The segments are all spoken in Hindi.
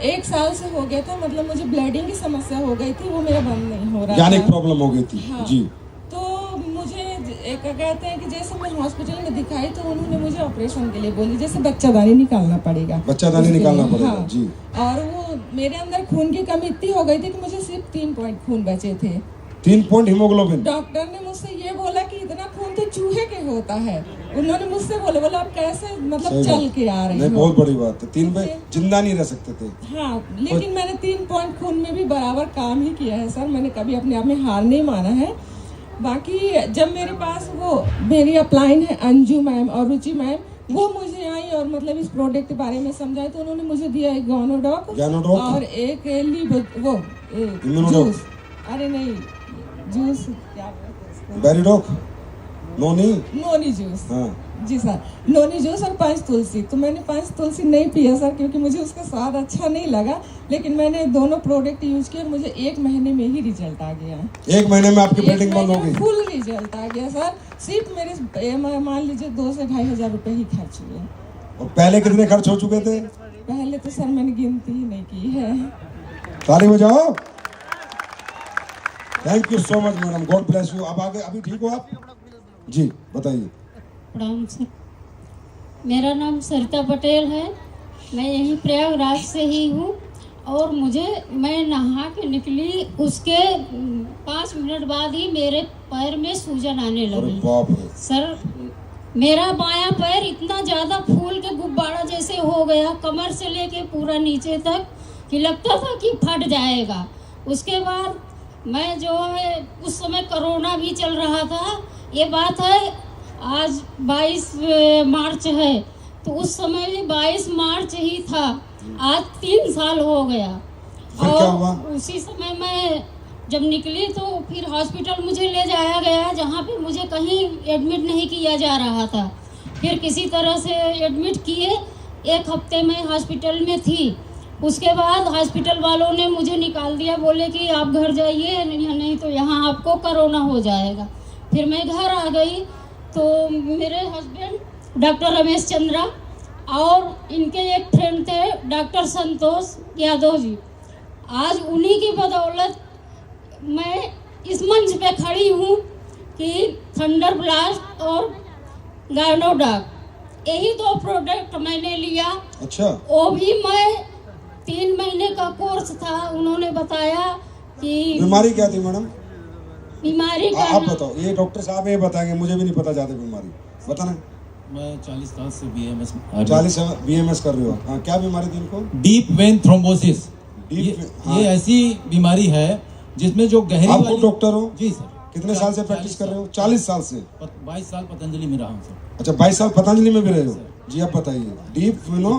1 साल से हो गया था, मतलब मुझे ब्लीडिंग की समस्या हो गई थी, वो मेरा बंद नहीं हो रहा था। यानी प्रॉब्लम हो गई थी। हाँ। जी। तो मुझे एक कहते हैं कि जैसे मैं हॉस्पिटल में दिखाई तो उन्होंने मुझे ऑपरेशन के लिए बोली, जैसे बच्चादानी निकालना पड़ेगा। बच्चादानी निकालना पड़ेगा। हाँ। जी। और वो मेरे अंदर खून की कमी इतनी हो गई थी कि मुझे सिर्फ 3 पॉइंट खून बचे थे। 3 पॉइंट हीमोग्लोबिन। डॉक्टर ने मुझसे ये बोला कि इतना खून तो चूहे के होता है। उन्होंने मुझसे बोला आप कैसे मतलब चल के आ रही हो। बहुत बड़ी बात है। 3 में जिंदा नहीं रह सकते थे। हाँ, लेकिन मैंने 3 पॉइंट खून में भी बराबर काम ही किया है सर। मैंने कभी अपने आप में हार नहीं माना है। बाकी जब मेरे पास वो मेरी अपलाइन है अंजू मैम और रुचि मैम, वो मुझे आई और मतलब इस प्रोडक्ट के बारे में समझाए, तो उन्होंने मुझे दिया एक गैनोडॉक और एक जूस। अरे नहीं, जूस क्या बोलते हैं, बेरीडॉक, नोनी जूस। हाँ। जी सर, नोनी जूस और 5 तुलसी। तो मैंने 5 तुलसी नहीं पिया सर, क्योंकि मुझे उसका स्वाद अच्छा नहीं लगा। लेकिन मैंने दोनों प्रोडक्ट यूज किए, मुझे 1 महीने में ही रिजल्ट आ गया। 1 महीने में आपकी ब्लीडिंग बंद हो गई? फुल रिजल्ट आ गया सर। सिर्फ मेरे मान लीजिए 2 से 2,500 रुपए ही खर्च हुए। और पहले कितने खर्च हो चुके थे? पहले तो सर मैंने गिनती ही नहीं की है। ताली बजाओ। Thank you so much madam, God bless you. अब आगे, अभी ठीक हो आप? जी बताइए। प्रणाम सर, मेरा नाम सरिता पटेल है। मैं यहीं प्रयागराज से ही हूँ। और मैं नहा के निकली, उसके 5 मिनट बाद ही मेरे पैर में सूजन आने लगी। सर मेरा बायां पैर इतना ज़्यादा फूल के गुब्बारा जैसे हो गया, कमर से लेके पूरा नीचे तक, कि लगता था कि फट जाएगा। उसके बाद मैं जो है, उस समय कोरोना भी चल रहा था। ये बात है आज 22 मार्च है, तो उस समय भी 22 मार्च ही था। आज 3 साल हो गया। और उसी समय मैं जब निकली तो फिर हॉस्पिटल मुझे ले जाया गया, जहाँ पे मुझे कहीं एडमिट नहीं किया जा रहा था। फिर किसी तरह से एडमिट किए, 1 हफ्ते में हॉस्पिटल में थी। उसके बाद हॉस्पिटल वालों ने मुझे निकाल दिया, बोले कि आप घर जाइए, नहीं तो यहाँ आपको कोरोना हो जाएगा। फिर मैं घर आ गई तो मेरे हस्बैंड डॉक्टर रमेश चंद्रा और इनके एक फ्रेंड थे डॉक्टर संतोष यादव जी, आज उन्हीं की बदौलत मैं इस मंच पे खड़ी हूँ कि थंडर ब्लास्ट और गैनोडॉक, यही 2 प्रोडक्ट मैंने लिया। अच्छा। वो भी मैं 3 महीने का कोर्स था। उन्होंने बताया कि बीमारी क्या थी मैडम? बीमारी का आप बताओ, ये डॉक्टर साहब ये बताएंगे, मुझे भी नहीं पता ज्यादा बीमारी बताना। मैं 40 साल से बीएमएस 40 बीएमएस कर रहे हो? हाँ, क्या बीमारी थी इनको? Deep vein thrombosis. ये ऐसी बीमारी है जिसमें जो गहरी आप डॉक्टर हो? जी सर। कितने साल से प्रैक्टिस कर रहे हो? 40 साल से। 22 साल पतंजलि में रहा हूँ सर। अच्छा, 22 साल पतंजलि में भी रहे हो? जी आप बताइए।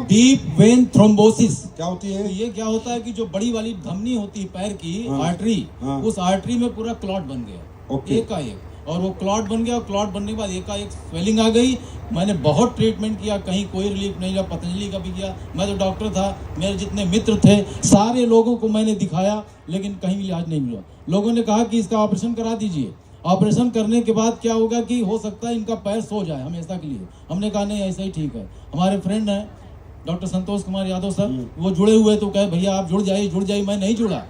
डीप वेन थ्रोम्बोसिस क्या होती है? ये क्या होता है कि जो बड़ी वाली धमनी होती है पैर की, आर्टरी, उस आर्टरी में पूरा क्लॉट बन गया एकाएक। और वो क्लॉट बन गया, और क्लॉट बनने के बाद एकाएक स्वेलिंग आ गई। मैंने बहुत ट्रीटमेंट किया, कहीं कोई रिलीफ नहीं रहा। पतंजलि का भी किया, मैं तो डॉक्टर था, मेरे जितने मित्र थे सारे लोगों को मैंने दिखाया, लेकिन कहीं इलाज नहीं मिला। लोगों ने कहा कि इसका ऑपरेशन करा दीजिए। ऑपरेशन करने के बाद क्या होगा कि हो सकता है इनका पैर सो जाए हमेशा के लिए। हमने कहा नहीं, ऐसा ही ठीक है। हमारे फ्रेंड हैं डॉक्टर संतोष कुमार यादव सर, वो जुड़े हुए, तो कहे भैया आप जुड़ जाइए। मैं नहीं जुड़ा।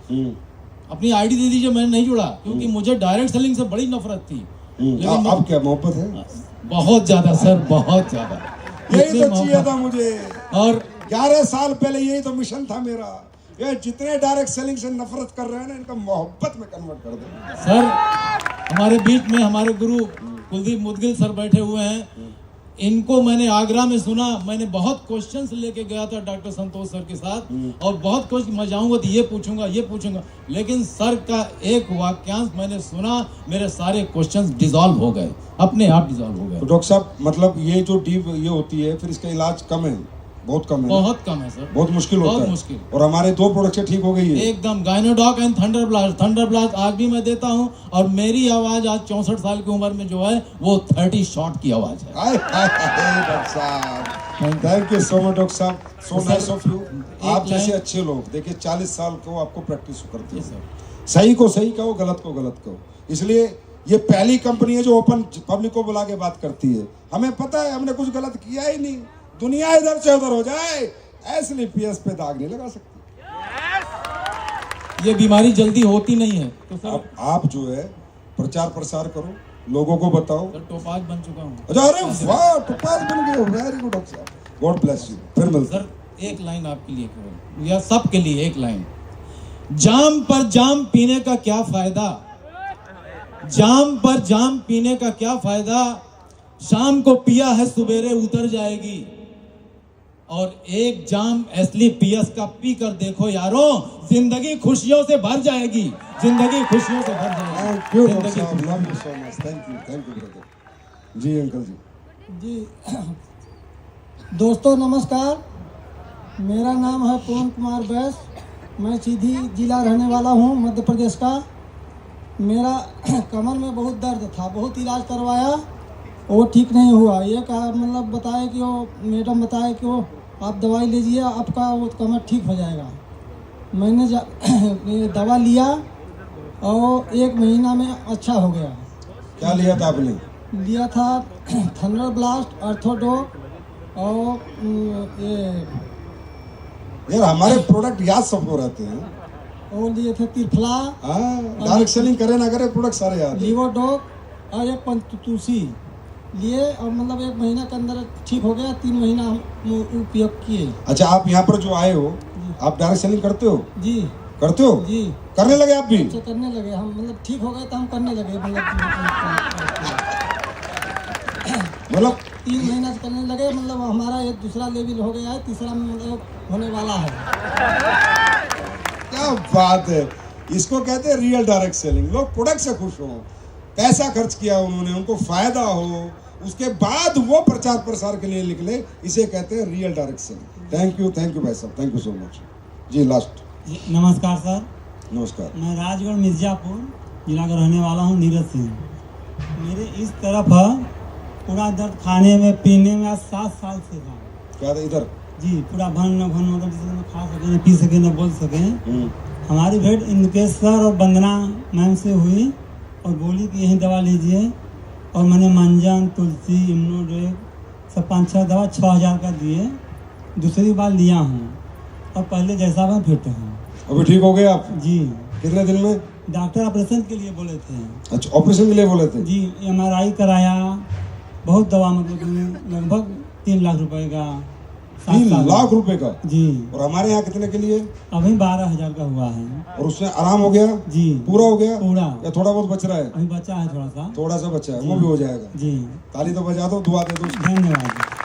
अपनी आईडी दे दीजिए, मैं नहीं जुड़ा, क्योंकि मुझे डायरेक्ट सेलिंग से बड़ी नफरत थी। लेकिन अब क्या मोहब्बत है? बहुत ज्यादा सर, बहुत ज्यादा। यही तो चाहिए था मुझे। और 11 साल पहले यही तो मिशन था मेरा। ये जितने डायरेक्ट सेलिंग से नफरत कर रहे हैं ना, इनका मोहब्बत में कन्वर्ट कर दो। सर हमारे बीच में हमारे गुरु कुलदीप मुदगिल सर बैठे हुए हैं। इनको मैंने आगरा में सुना, मैंने बहुत क्वेश्चंस लेके गया था डॉक्टर संतोष सर के साथ, और बहुत क्वेश्चन मैं जाऊंगा तो ये पूछूंगा, लेकिन सर का एक वाक्यांश मैंने सुना, मेरे सारे क्वेश्चंस डिसॉल्व हो गए, अपने आप डिसॉल्व हो गए। तो डॉक्टर साहब, मतलब ये जो डीप ये होती है, फिर इसका इलाज कम है? बहुत कम है? बहुत कम है सर, बहुत मुश्किल होता है। बहुत मुश्किल। और हमारे 2 प्रोडक्ट से ठीक हो गई है एकदम, गायनोडॉक एंड थंडर ब्लास्ट आज भी मैं देता हूं। और मेरी आवाज आज 64 साल की उम्र में जो है वो 30 शॉट की आवाज है। डॉक्टर साहब, thank you so much doctor साहब, सो नाइस ऑफ यू। आप जैसे अच्छे लोग देखिए 40 साल को आपको प्रैक्टिस करते हैं, सही को सही कहो, गलत को गलत कहो। इसलिए ये पहली कंपनी है जो ओपन पब्लिक को बुला के बात करती है। हमें पता है हमने कुछ गलत किया ही नहीं, दुनिया इधर से उधर हो जाए, ऐसे पीएस पे दाग नहीं लगा सकती। ये बीमारी जल्दी होती नहीं है। तो सर अब आप जो है प्रचार प्रसार करो, लोगों को बताओ। सर टोपाज बन चुका हूँ। अच्छा, अरे वाह, टोपाज बन गए हो, वेरी गुड डॉक्टर साहब, गॉड ब्लेस यू। फिर मिलते हैं। सर एक लाइन आपके लिए केवल, या सबके लिए एक लाइन। जाम पर जाम पीने का क्या फायदा, जाम पर जाम पीने का क्या फायदा, शाम को पिया है सुबेरे उतर जाएगी। और एक जाम एस्लीपियस का पी कर देखो यारों, जिंदगी खुशियों से भर जाएगी, जिंदगी खुशियों से भर जाएगी। थैंक यू डॉक्टर साहब, love you so much, thank you brother. जी अंकल जी। जी दोस्तों नमस्कार, मेरा नाम है पवन कुमार बैस, मैं सीधी जिला रहने वाला हूँ मध्य प्रदेश का। मेरा कमर में बहुत दर्द था, बहुत इलाज करवाया, वो ठीक नहीं हुआ। ये कहा मतलब बताया कि वो मैडम बताया कि वो आप दवाई लीजिए, आपका वो कमर ठीक हो जाएगा। मैंने दवा लिया और 1 महीना में अच्छा हो गया। क्या लिया था आपने? लिया था थंडर ब्लास्ट, अर्थोडॉक और ये यार हमारे प्रोडक्ट याद सबको रहते हैं। और लिए थे त्रिफला, डायरेक्ट सेलिंग करे ना करे, प्रोडक्ट सारे याद हैं। लीवोडॉक और एक पंचतुलसी लिए, और मतलब 1 महीना के अंदर ठीक हो गया। 3 महीना हम उपयोग किए। अच्छा, आप यहाँ पर जो आए हो, आप डायरेक्ट सेलिंग करते हो? जी करते हो? जी करने लगे आप भी? अच्छा करने लगे हम, मतलब ठीक हो गए तो हम करने लगे। मतलब 3 महीना से करने लगे, मतलब हमारा एक दूसरा लेवल हो गया है, तीसरा मतलब होने वाला है। क्या बात है, इसको कहते हैं रियल डायरेक्ट सेलिंग। लोग प्रोडक्ट से खुश हो, पैसा खर्च किया उन्होंने, उनको फायदा हो, उसके बाद वो प्रचार प्रसार के लिए निकले, इसे कहते हैं real direct selling. Thank you भाई साहब, थैंक यू सो मच। जी लास्ट। नमस्कार सर। नमस्कार। मैं राजगढ़ मिर्जापुर जिला का रहने वाला हूँ, नीरज सिंह। मेरे इस तरफ पूरा दर्द खाने में पीने में आज 7 साल से था। क्या था इधर? जी पूरा भन मतलब जिसे न खा सके, न पी सके, न बोल सके। हमारी भेंट इंद्रकेश्वर और वंदना मैम से हुई और बोली कि यही दवा लीजिए, और मैंने मंजन, तुलसी, इम्नोडेक सब 5-6 दवा 6000 का दिए। दूसरी बार लिया हूँ और पहले जैसा मैं फिट हूँ। अभी ठीक हो गए आप? जी। कितने दिन में? डॉक्टर ऑपरेशन के लिए बोले थे। अच्छा, ऑपरेशन के लिए बोले थे? जी, MRI कराया, बहुत दवा, मतलब लगभग 3 लाख रुपए का। 3 लाख रुपए का? जी। और हमारे यहाँ कितने के लिए? अभी 12,000 का हुआ है। और उसमें आराम हो गया? जी। पूरा हो गया? पूरा। या थोड़ा बहुत बच रहा है? अभी बचा है थोड़ा सा बचा है, वो भी हो जाएगा। जी। ताली तो बजा दो, दुआ दे दो। धन्यवाद।